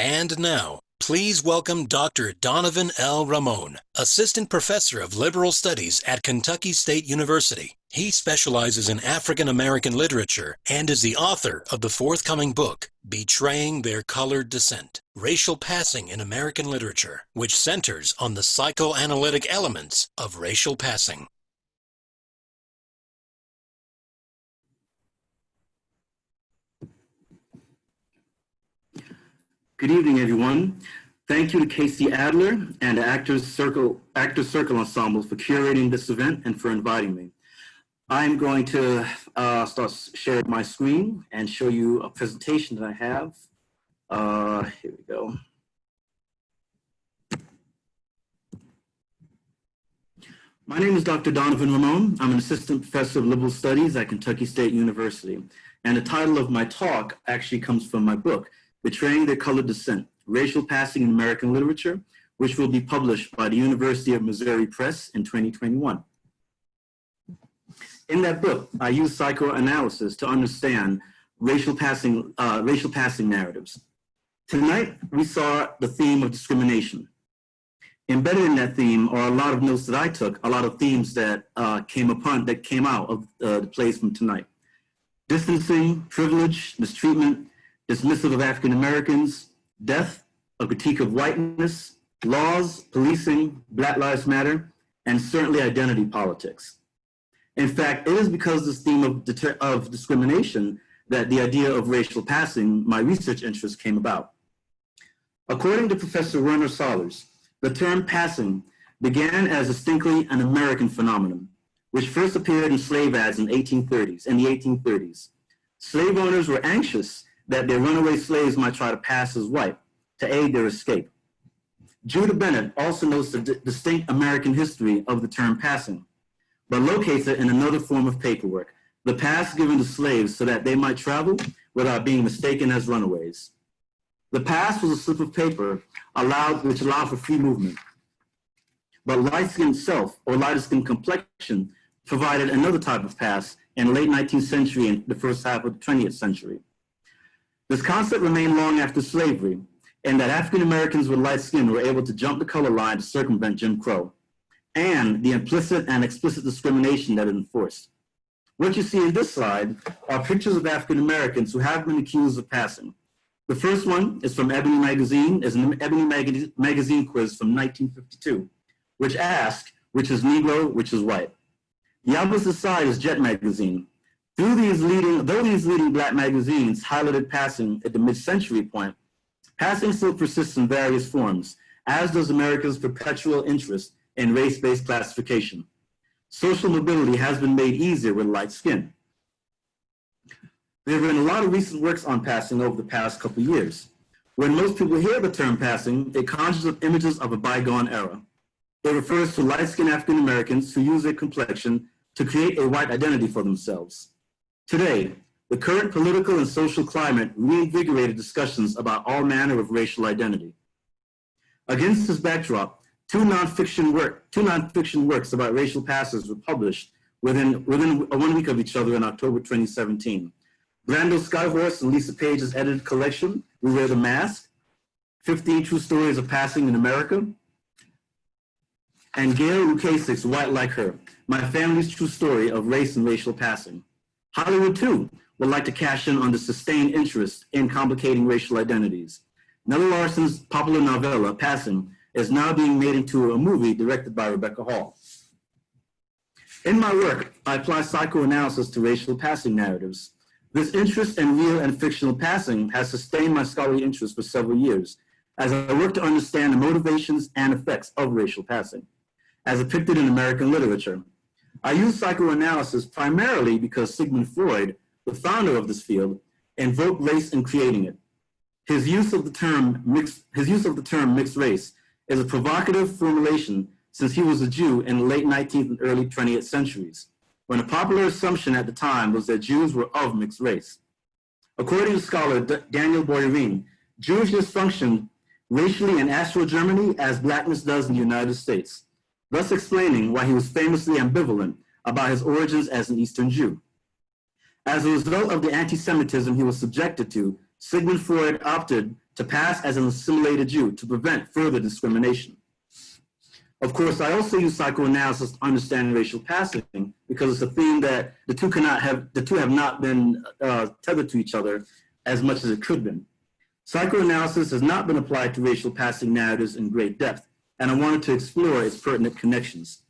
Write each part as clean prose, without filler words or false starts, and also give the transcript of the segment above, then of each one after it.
And now, please welcome Dr. Donavan L. Ramon, Assistant Professor of Liberal Studies at Kentucky State University. He specializes in African American literature and is the author of the forthcoming book, Betraying Their Colored Descent, Racial Passing in American Literature, which centers on the psychoanalytic elements of racial passing. Good evening, everyone. Thank you to Casey Adler and the Actors Circle Ensemble for curating this event and for inviting me. I'm going to start sharing my screen and show you a presentation that I have. Here we go. My name is Dr. Donavan Ramon. I'm an Assistant Professor of Liberal Studies at Kentucky State University. And the title of my talk actually comes from my book, Betraying Their Colored Descent, Racial Passing in American Literature, which will be published by the University of Missouri Press in 2021. In that book, I use psychoanalysis to understand racial passing narratives. Tonight, we saw the theme of discrimination. Embedded in that theme are a lot of notes that I took, a lot of themes that came out of the plays from tonight. Distancing, privilege, mistreatment, dismissive of African Americans, death, a critique of whiteness, laws, policing, Black Lives Matter, and certainly identity politics. In fact, it is because of this theme of discrimination that the idea of racial passing, my research interest, came about. According to Professor Werner Sollers, the term passing began as distinctly an American phenomenon, which first appeared in slave ads in the 1830s. Slave owners were anxious that their runaway slaves might try to pass as white to aid their escape. Judah Bennett also notes the distinct American history of the term passing, but locates it in another form of paperwork, the pass given to slaves so that they might travel without being mistaken as runaways. The pass was a slip of paper which allowed for free movement. But light-skinned self or lighter-skinned complexion provided another type of pass in the late 19th century and the first half of the 20th century. This concept remained long after slavery, in that African Americans with light skin were able to jump the color line to circumvent Jim Crow, and the implicit and explicit discrimination that it enforced. What you see in this slide are pictures of African Americans who have been accused of passing. The first one is from Ebony Magazine, is an Ebony Magazine quiz from 1952, which asks, which is Negro, which is white. The opposite side is Jet Magazine. Though these leading Black magazines highlighted passing at the mid-century point, passing still persists in various forms, as does America's perpetual interest in race-based classification. Social mobility has been made easier with light skin. There have been a lot of recent works on passing over the past couple years. When most people hear the term passing, it conjures up images of a bygone era. It refers to light-skinned African Americans who use their complexion to create a white identity for themselves. Today, the current political and social climate reinvigorated discussions about all manner of racial identity. Against this backdrop, two nonfiction works about racial passes were published within 1 week of each other in October 2017. Brando Skyhorse and Lisa Page's edited collection, We Wear the Mask, 15 True Stories of Passing in America, and Gail Lukasik's White Like Her, My Family's True Story of Race and Racial Passing. Hollywood, too, would like to cash in on the sustained interest in complicating racial identities. Nella Larson's popular novella, Passing, is now being made into a movie directed by Rebecca Hall. In my work, I apply psychoanalysis to racial passing narratives. This interest in real and fictional passing has sustained my scholarly interest for several years as I work to understand the motivations and effects of racial passing, as depicted in American literature. I use psychoanalysis primarily because Sigmund Freud, the founder of this field, invoked race in creating it. His use of the term mixed race is a provocative formulation since he was a Jew in the late 19th and early 20th centuries, when a popular assumption at the time was that Jews were of mixed race. According to scholar Daniel Boyarin, Jewishness functioned racially in Astro Germany as Blackness does in the United States, thus explaining why he was famously ambivalent about his origins as an Eastern Jew. As a result of the anti-Semitism he was subjected to, Sigmund Freud opted to pass as an assimilated Jew to prevent further discrimination. Of course, I also use psychoanalysis to understand racial passing because it's a theme that the two have not been tethered to each other as much as it could have been. Psychoanalysis has not been applied to racial passing narratives in great depth, and I wanted to explore its pertinent connections.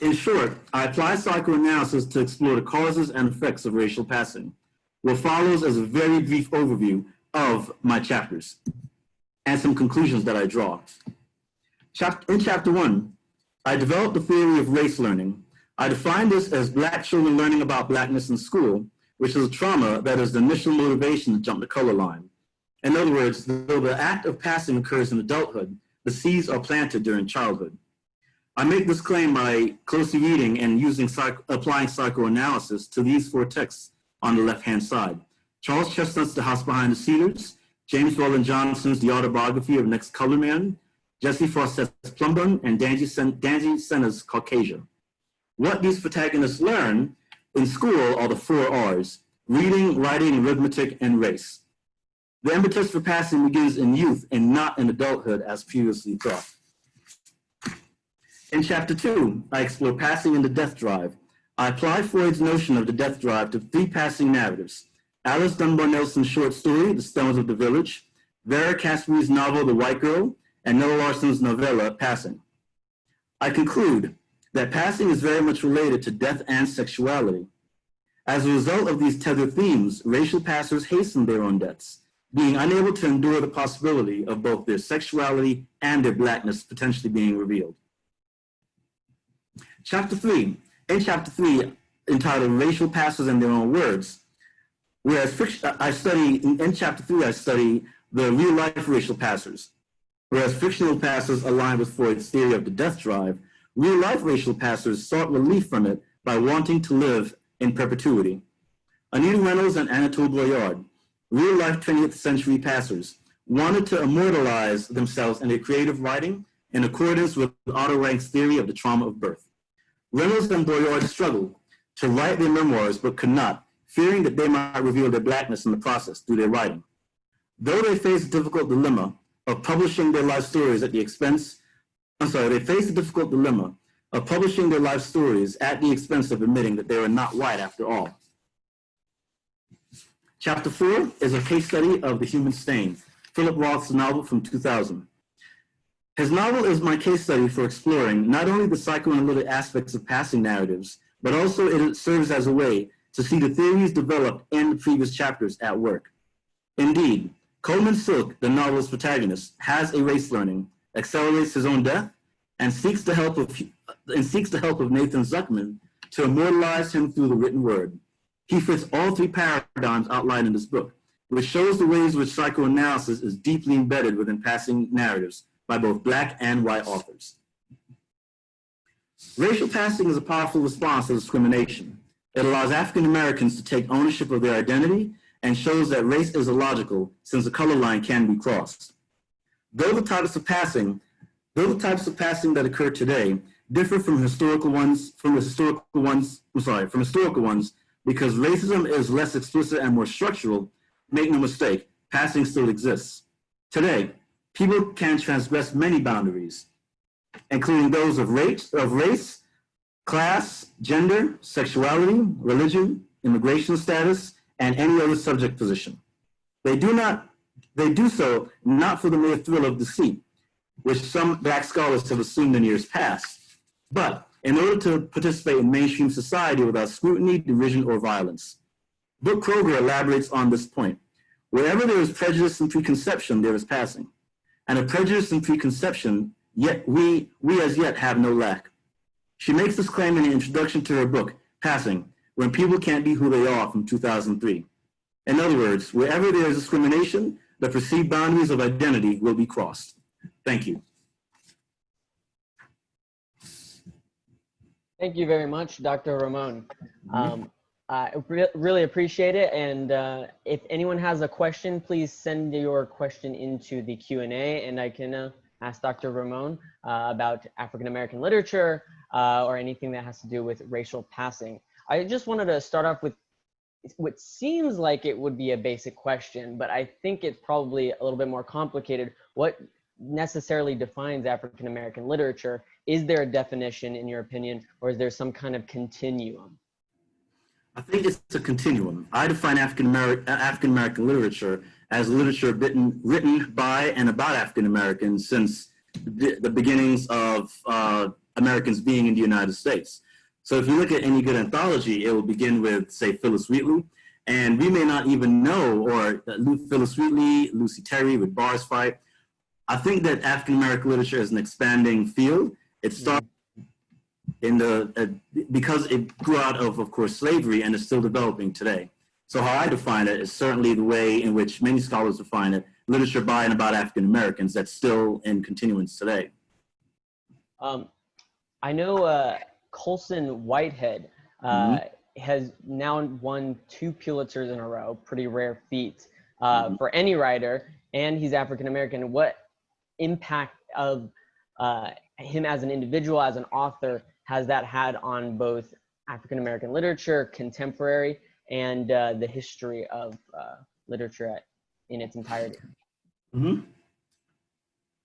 In short, I apply psychoanalysis to explore the causes and effects of racial passing. What follows is a very brief overview of my chapters and some conclusions that I draw. In chapter 1, I developed the theory of race learning. I define this as Black children learning about Blackness in school, which is a trauma that is the initial motivation to jump the color line. In other words, though the act of passing occurs in adulthood, the seeds are planted during childhood. I make this claim by closely reading and applying psychoanalysis to these 4 texts on the left-hand side. Charles Chestnut's The House Behind the Cedars, James Weldon Johnson's The Autobiography of Next Color Man, Jesse Fawcett's Plumbum, and Danzy Senna's Caucasia. What these protagonists learn in school are the 4 R's: reading, writing, arithmetic, and race. The impetus for passing begins in youth and not in adulthood as previously thought. In chapter 2, I explore passing and the death drive. I apply Freud's notion of the death drive to 3 passing narratives: Alice Dunbar Nelson's short story, The Stones of the Village, Vera Caspery's novel, The White Girl, and Nella Larson's novella, Passing. I conclude that passing is very much related to death and sexuality. As a result of these tethered themes, racial passers hasten their own deaths, being unable to endure the possibility of both their sexuality and their Blackness potentially being revealed. In chapter 3, entitled Racial Passers and Their Own Words, in chapter 3, I study the real-life racial passers. Whereas fictional passers align with Freud's theory of the death drive, real-life racial passers sought relief from it by wanting to live in perpetuity. Anita Reynolds and Anatole Boyard, real-life 20th century passers, wanted to immortalize themselves in their creative writing in accordance with Otto Rank's theory of the trauma of birth. Reynolds and Boyard struggled to write their memoirs but could not, fearing that they might reveal their Blackness in the process through their writing. Though they faced the difficult dilemma of publishing their life stories at the expense of admitting that they were not white after all. Chapter 4 is a case study of The Human Stain, Philip Roth's novel from 2000. His novel is my case study for exploring not only the psychoanalytic aspects of passing narratives, but also it serves as a way to see the theories developed in the previous chapters at work. Indeed, Coleman Silk, the novel's protagonist, has a race learning, accelerates his own death, and seeks the help of Nathan Zuckman to immortalize him through the written word. He fits all 3 paradigms outlined in this book, which shows the ways in which psychoanalysis is deeply embedded within passing narratives by both Black and white authors. Racial passing is a powerful response to discrimination. It allows African Americans to take ownership of their identity and shows that race is illogical since the color line can be crossed. Though the types of passing that occur today differ from historical ones because racism is less explicit and more structural, make no mistake, passing still exists. Today, people can transgress many boundaries, including those of race, class, gender, sexuality, religion, immigration status, and any other subject position. They do so not for the mere thrill of deceit, which some Black scholars have assumed in years past, but in order to participate in mainstream society without scrutiny, derision, or violence. Brooke Kroger elaborates on this point. Wherever there is prejudice and preconception, there is passing. And of prejudice and preconception, yet we as yet have no lack. She makes this claim in the introduction to her book, Passing, When People Can't Be Who They Are, from 2003. In other words, wherever there is discrimination, the perceived boundaries of identity will be crossed. Thank you. Thank you very much, Dr. Ramon. I really appreciate it. And if anyone has a question, please send your question into the Q&A and I can ask Dr. Ramon about African-American literature or anything that has to do with racial passing. I just wanted to start off with what seems like it would be a basic question, but I think it's probably a little bit more complicated. What necessarily defines African American literature? Is there a definition in your opinion, or is there some kind of continuum? I think it's a continuum. I define African American literature as literature written by and about African Americans since the beginnings of Americans being in the United States. So if you look at any good anthology, it will begin with, say, Phyllis Wheatley, and we may not even know, or Phyllis Wheatley, Lucy Terry with Bars Fight. I think that African American literature is an expanding field. It started in because it grew out of course, slavery, and is still developing today. So how I define it is certainly the way in which many scholars define it, literature by and about African Americans, that's still in continuance today. I know Colson Whitehead has now won 2 Pulitzers in a row, pretty rare feat for any writer, and he's African American. What impact of him as an individual, as an author, has that had on both African American literature, contemporary, and the history of literature in its entirety?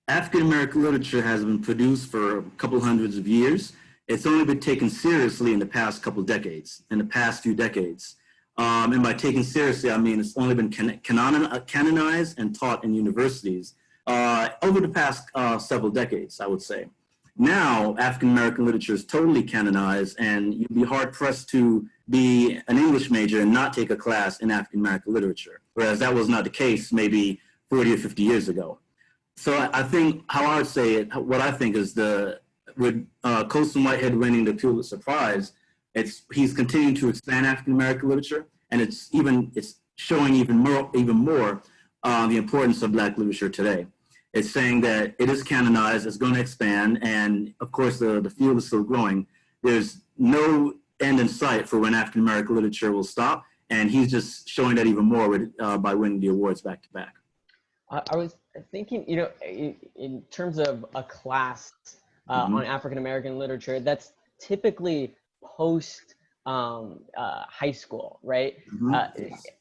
African American literature has been produced for a couple hundreds of years. It's only been taken seriously in the past couple decades, in the past few decades. And by taken seriously, I mean it's only been canonized and taught in universities over the past several decades, I would say. Now, African American literature is totally canonized, and you'd be hard pressed to be an English major and not take a class in African American literature, whereas that was not the case maybe 40 or 50 years ago. So I think how I would say it, what I think is with Colson Whitehead winning the Pulitzer Prize, he's continuing to expand African American literature, and it's showing even more the importance of Black literature today. It's saying that it is canonized, it's going to expand, and of course the field is still growing. There's no end in sight for when African American literature will stop, and he's just showing that even more by winning the awards back to back. I was thinking, in terms of a class on African American literature, that's typically post high school, right?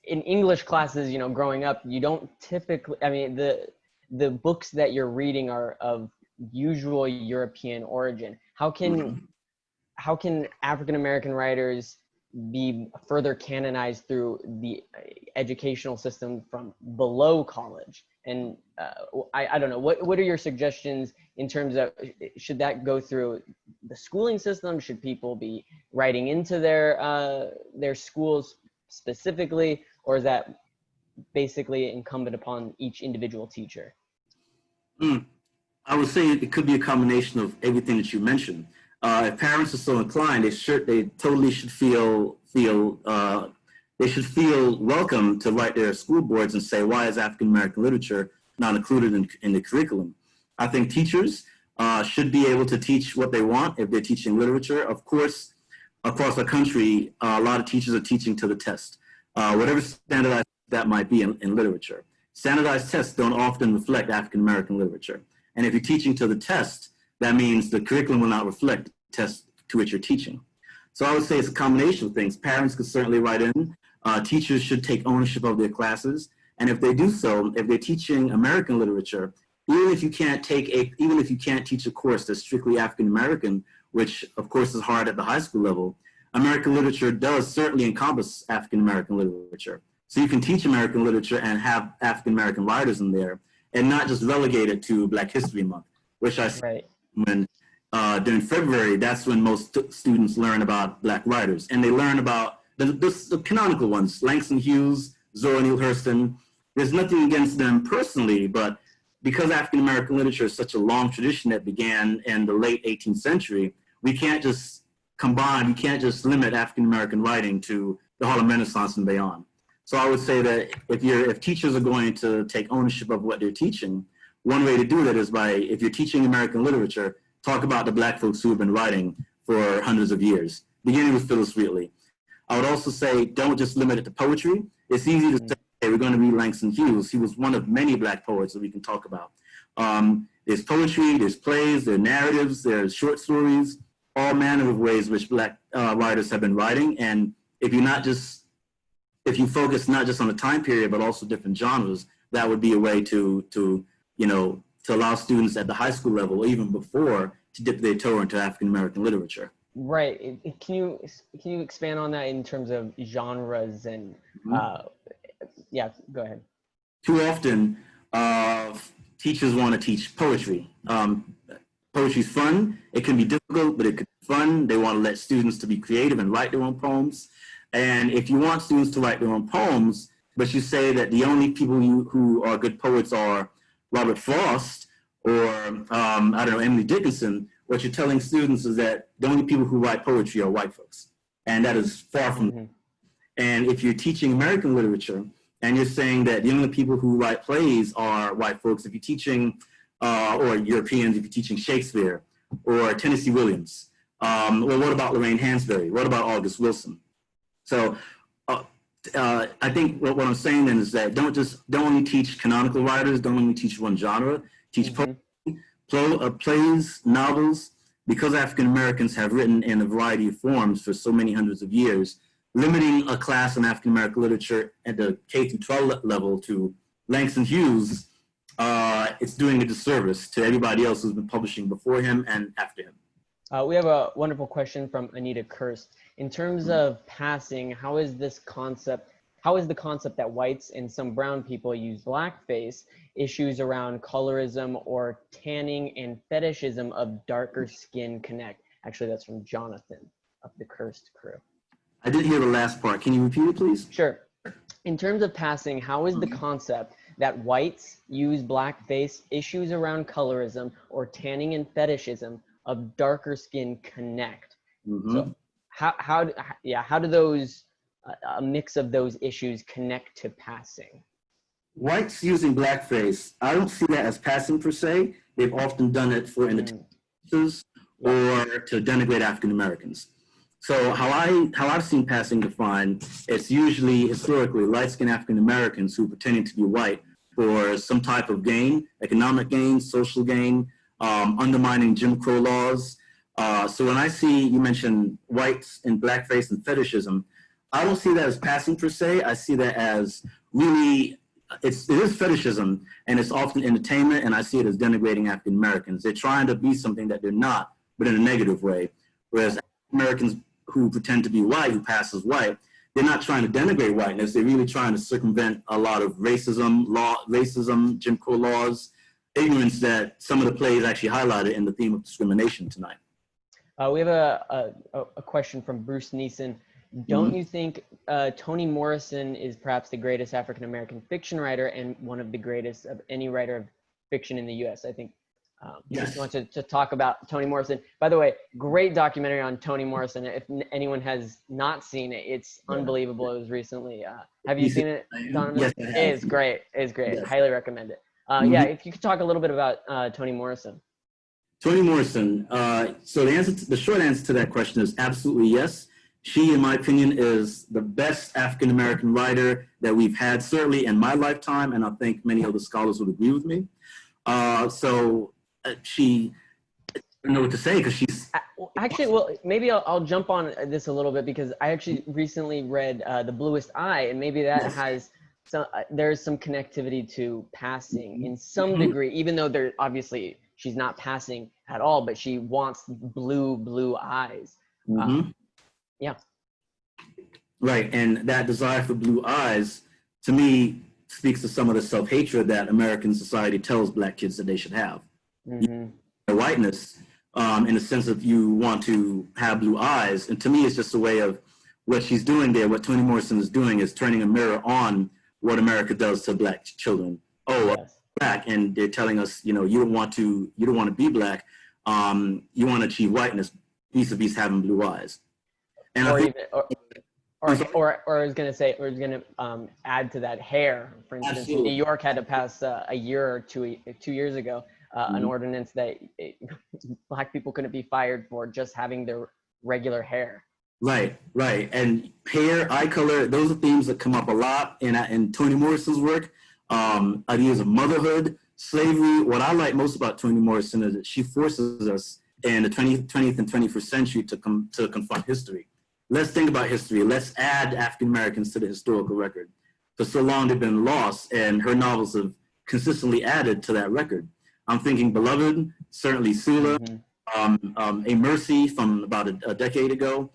In English classes, growing up, you don't typically, I mean, the books that you're reading are of usual European origin. How can African American writers be further canonized through the educational system from below college? And I don't know, what are your suggestions in terms of, should that go through the schooling system? Should people be writing into their schools specifically, or is that basically incumbent upon each individual teacher? I would say it could be a combination of everything that you mentioned. If parents are so inclined, they totally should feel welcome to write their school boards and say, why is African American literature not included in the curriculum? I think teachers should be able to teach what they want if they're teaching literature. Of course, across the country, a lot of teachers are teaching to the test, whatever standardized that might be in literature. Standardized tests don't often reflect African American literature. And if you're teaching to the test, that means the curriculum will not reflect the test to which you're teaching. So I would say it's a combination of things. Parents could certainly write in. Teachers should take ownership of their classes. And if they do so, if they're teaching American literature, even if you can't teach a course that's strictly African American, which of course is hard at the high school level, American literature does certainly encompass African American literature. So you can teach American literature and have African American writers in there, and not just relegate it to Black History Month, which I see when during February, that's when most students learn about Black writers, and they learn about the canonical ones, Langston Hughes, Zora Neale Hurston. There's nothing against them personally, but because African American literature is such a long tradition that began in the late 18th century, we can't just limit African American writing to the Harlem Renaissance and beyond. So I would say that if teachers are going to take ownership of what they're teaching, one way to do that is if you're teaching American literature, talk about the Black folks who have been writing for hundreds of years, beginning with Phyllis Wheatley. I would also say, don't just limit it to poetry. It's easy to say, hey, we're going to read Langston Hughes. He was one of many Black poets that we can talk about. There's poetry, there's plays, there are narratives, there's short stories, all manner of ways which Black writers have been writing. And if you're not just if you focus not just on the time period, but also different genres, that would be a way to allow students at the high school level, or even before, to dip their toe into African American literature. Right. Can you expand on that in terms of genres and yeah, go ahead. Too often, teachers want to teach poetry. Poetry's fun. It can be difficult, but it can be fun. They want to let students to be creative and write their own poems. And if you want students to write their own poems, but you say that the only people who are good poets are Robert Frost or, I don't know, Emily Dickinson, what you're telling students is that the only people who write poetry are white folks. And that is far from And if you're teaching American literature and you're saying that the only people who write plays are white folks, if you're teaching, or Europeans, if you're teaching Shakespeare or Tennessee Williams, well, what about Lorraine Hansberry? What about August Wilson? So I think what I'm saying then is that don't only teach canonical writers, don't only teach one genre, teach plays, novels, because African Americans have written in a variety of forms for so many hundreds of years. Limiting a class in African American literature at the K through 12 level to Langston Hughes, it's doing a disservice to everybody else who's been publishing before him and after him. We have a wonderful question from Anita Kirst. In terms of passing, how is the concept that whites and some brown people use blackface, issues around colorism or tanning, and fetishism of darker skin connect? Actually, that's from Jonathan of the Kirst crew. I didn't hear the last part. Can you repeat it, please? Sure. In terms of passing, how is the concept that whites use blackface, issues around colorism or tanning and fetishism of darker skin connect? So how do those a mix of those issues connect to passing? Whites using blackface, I don't see that as passing per se. They've often done it for entertainment or to denigrate African Americans. So how I've seen passing defined, it's usually historically light-skinned African Americans who are pretending to be white for some type of gain, economic gain, social gain, undermining Jim Crow laws. So when I see you mention whites and blackface and fetishism, I don't see that as passing per se. I see that as really, it is fetishism, and it's often entertainment, and I see it as denigrating African Americans. They're trying to be something that they're not, but in a negative way. Whereas Americans who pretend to be white, who pass as white, they're not trying to denigrate whiteness. They're really trying to circumvent a lot of racism, Jim Crow laws, ignorance that some of the plays actually highlighted in the theme of discrimination tonight. We have a question from Bruce Neeson. Don't you think Toni Morrison is perhaps the greatest African-American fiction writer and one of the greatest of any writer of fiction in the U.S.? I think just want to talk about Toni Morrison. By the way, great documentary on Toni Morrison. If anyone has not seen it, it's unbelievable. It was recently. Have you seen it, Donovan? Yes, It is great. It's great. Yes. Highly recommend it. Yeah, if you could talk a little bit about Toni Morrison. Toni Morrison. So the short answer to that question is absolutely yes. She, in my opinion, is the best African-American writer that we've had, certainly in my lifetime, and I think many other scholars would agree with me. She, I don't know what to say because she's... Actually, well, maybe I'll jump on this a little bit because I actually recently read The Bluest Eye, and maybe that has some, there's some connectivity to passing in some degree, even though there obviously she's not passing at all, but she wants blue eyes. Yeah. Right, and that desire for blue eyes, to me, speaks to some of the self-hatred that American society tells Black kids that they should have. Whiteness, in the sense of you want to have blue eyes, and to me it's just a way of what she's doing there. What Toni Morrison is doing is turning a mirror on what America does to Black children. Oh, yes. Black, and they're telling us, you don't want to be Black. You want to achieve whiteness vis-a-vis having blue eyes. And or I was gonna say, add to that hair. For instance, Absolutely. New York had to pass a year or 2 years ago an ordinance that Black people couldn't be fired for just having their regular hair. Right. And hair, eye color, those are themes that come up a lot in Toni Morrison's work. Ideas of motherhood, slavery. What I like most about Toni Morrison is that she forces us in the 20th and 21st century to confront history. let's think about history. Let's add African Americans to the historical record. For so long, they've been lost, and her novels have consistently added to that record. I'm thinking Beloved, certainly Sula, A Mercy from about a decade ago.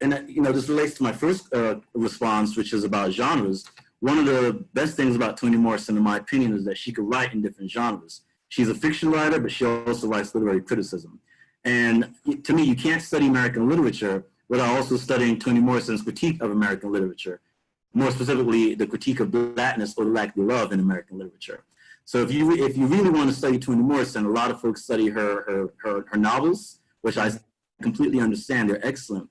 And you know, this relates to my first response, which is about genres. One of the best things about Toni Morrison, in my opinion, is that she could write in different genres. She's a fiction writer, but she also writes literary criticism. And to me, you can't study American literature without also studying Toni Morrison's critique of American literature, more specifically, the critique of Blackness or the lack thereof in American literature. So if you really want to study Toni Morrison, a lot of folks study her novels, which I completely understand. They're excellent.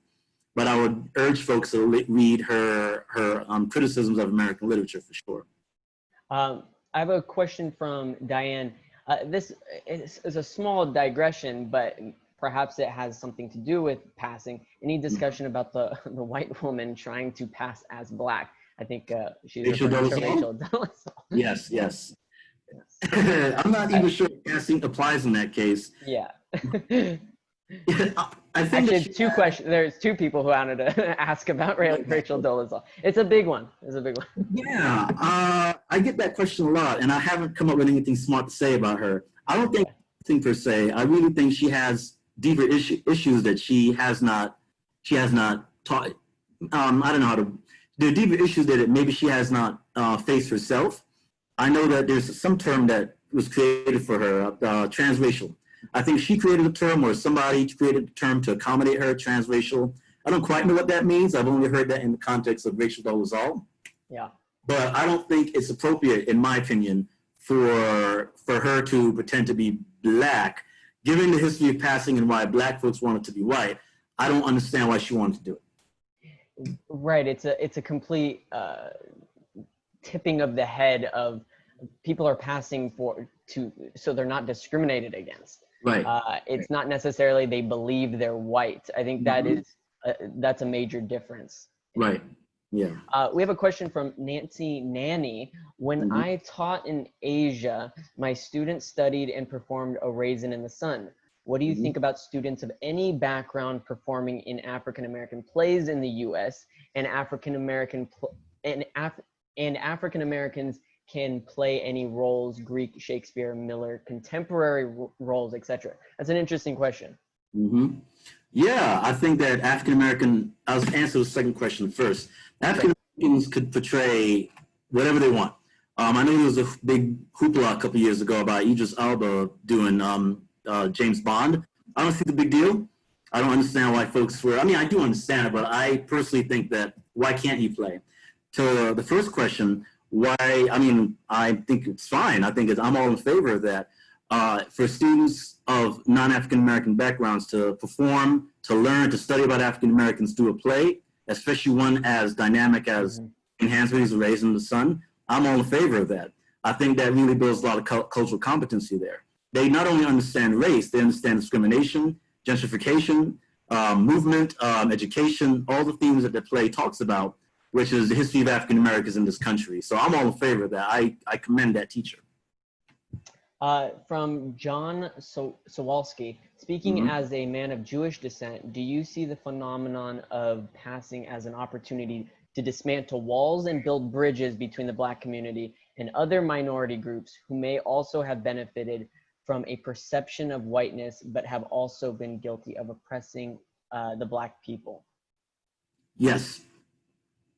But I would urge folks to read her criticisms of American literature for sure. I have a question from Diane. This is a small digression, but perhaps it has something to do with passing. Any discussion about the white woman trying to pass as Black? I think she's referring to Rachel Dolezal. Yes, yes. I'm not even sure if passing applies in that case. Yeah. I think actually, two questions. There's two people who wanted to ask about Rachel Dolezal. It's a big one. It's a big one. Yeah, I get that question a lot, and I haven't come up with anything smart to say about her. I don't think anything per se. I really think she has deeper issues that she has not taught. I don't know how to. There are deeper issues that maybe she has not faced herself. I know that there's some term that was created for her, transracial. I think she created a term, or somebody created a term to accommodate her, transracial. I don't quite know what that means. I've only heard that in the context of Rachel Dolezal. Yeah. But I don't think it's appropriate, in my opinion, for her to pretend to be Black. Given the history of passing and why Black folks wanted to be white, I don't understand why she wanted to do it. Right. It's a complete tipping of the head of people are passing so they're not discriminated against. Right. It's not necessarily they believe they're white. I think that is that's a major difference. Right. Yeah. We have a question from Nancy Nanny. When I taught in Asia, my students studied and performed A Raisin in the Sun. What do you think about students of any background performing in African American plays in the U.S. and African Americans can play any roles, Greek, Shakespeare, Miller, contemporary roles, etc.? That's an interesting question. Yeah, I think that African American. I'll answer the second question first. African Americans could portray whatever they want. I know there was a big hoopla a couple years ago about Idris Elba doing James Bond. I don't see the big deal. I don't understand why folks were. I mean, I do understand it, but I personally think that why can't he play? To the first question, why? I mean, I think it's fine. I think I'm all in favor of that. For students of non-African American backgrounds to perform, to learn, to study about African Americans through a play, especially one as dynamic as Enhancements of A Raisin in the Sun, I'm all in favor of that. I think that really builds a lot of cultural competency there. They not only understand race, they understand discrimination, gentrification, movement, education, all the themes that the play talks about, which is the history of African Americans in this country. So I'm all in favor of that. I commend that teacher. From John Sawalski, speaking as a man of Jewish descent, do you see the phenomenon of passing as an opportunity to dismantle walls and build bridges between the Black community and other minority groups who may also have benefited from a perception of whiteness, but have also been guilty of oppressing the Black people? Yes.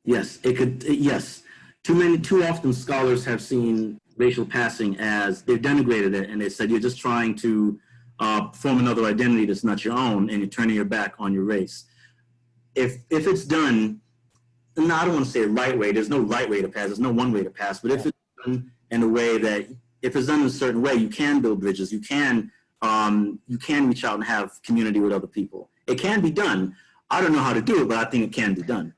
Yes, it could. Yes. Too often scholars have seen racial passing as they've denigrated it, and they said you're just trying to form another identity that's not your own, and you're turning your back on your race. If it's done, and I don't want to say a right way. There's no right way to pass. There's no one way to pass. But if it's done in a way that, if it's done in a certain way, you can build bridges. You can reach out and have community with other people. It can be done. I don't know how to do it, but I think it can be done.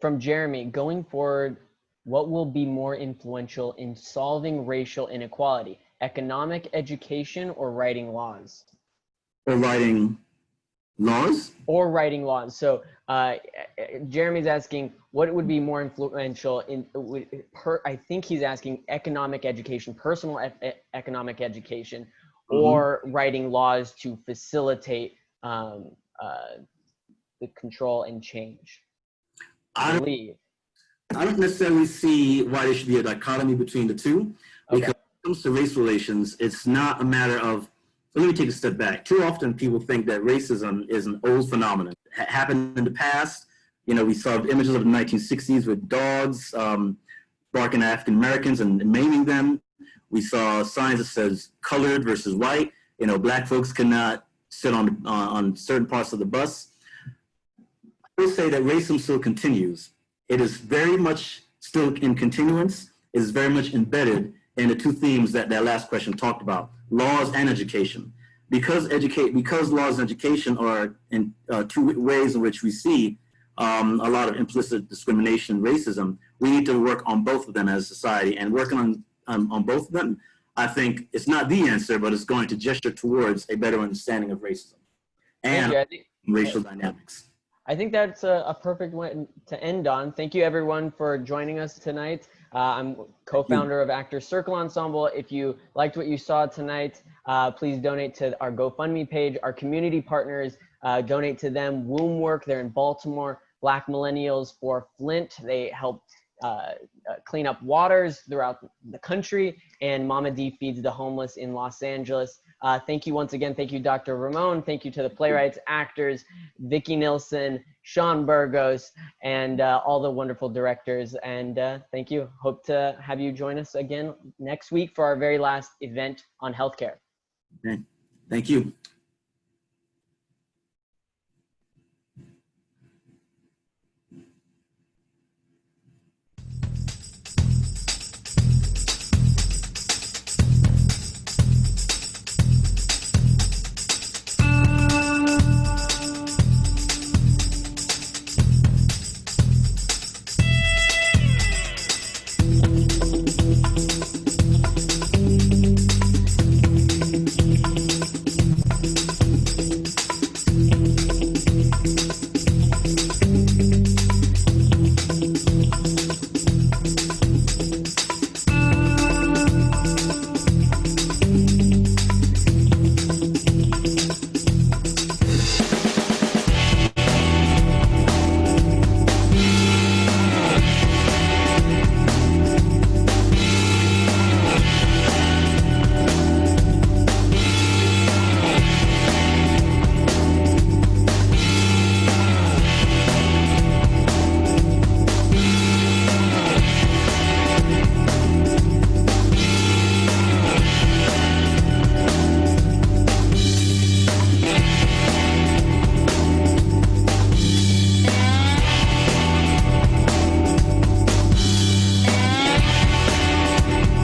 From Jeremy, going forward, what will be more influential in solving racial inequality? Economic education or writing laws? Or writing laws? Or writing laws. So Jeremy's asking, what would be more influential in, I think he's asking economic education, personal economic education, or writing laws to facilitate the control and change? I don't, Believe. I don't necessarily see why there should be a dichotomy between the two, because Okay. when it comes to race relations, it's not a matter of, so let me take a step back. Too often people think that racism is an old phenomenon. It happened in the past. You know, we saw images of the 1960s with dogs barking at African Americans and maiming them. We saw signs that says colored versus white. You know, black folks cannot sit on certain parts of the bus. I will say that racism still continues. It is very much still in continuance. It is very much embedded in the two themes that that last question talked about, laws and education. Because laws and education are in two ways in which we see a lot of implicit discrimination and racism, we need to work on both of them as a society. And working on both of them, I think it's not the answer, but it's going to gesture towards a better understanding of racism and racial dynamics. I think that's a perfect one to end on. Thank you, everyone, for joining us tonight. I'm co-founder of Actors Circle Ensemble. If you liked what you saw tonight, please donate to our GoFundMe page. Our community partners, donate to them. Womb Work, they're in Baltimore. Black Millennials for Flint, they help clean up waters throughout the country. And Mama D feeds the homeless in Los Angeles. Thank you once again. Thank you, Dr. Ramon. Thank you to the playwrights, actors, Vicki Nilsson, Sean Burgos, and all the wonderful directors. And thank you. Hope to have you join us again next week for our very last event on healthcare. Okay. Thank you.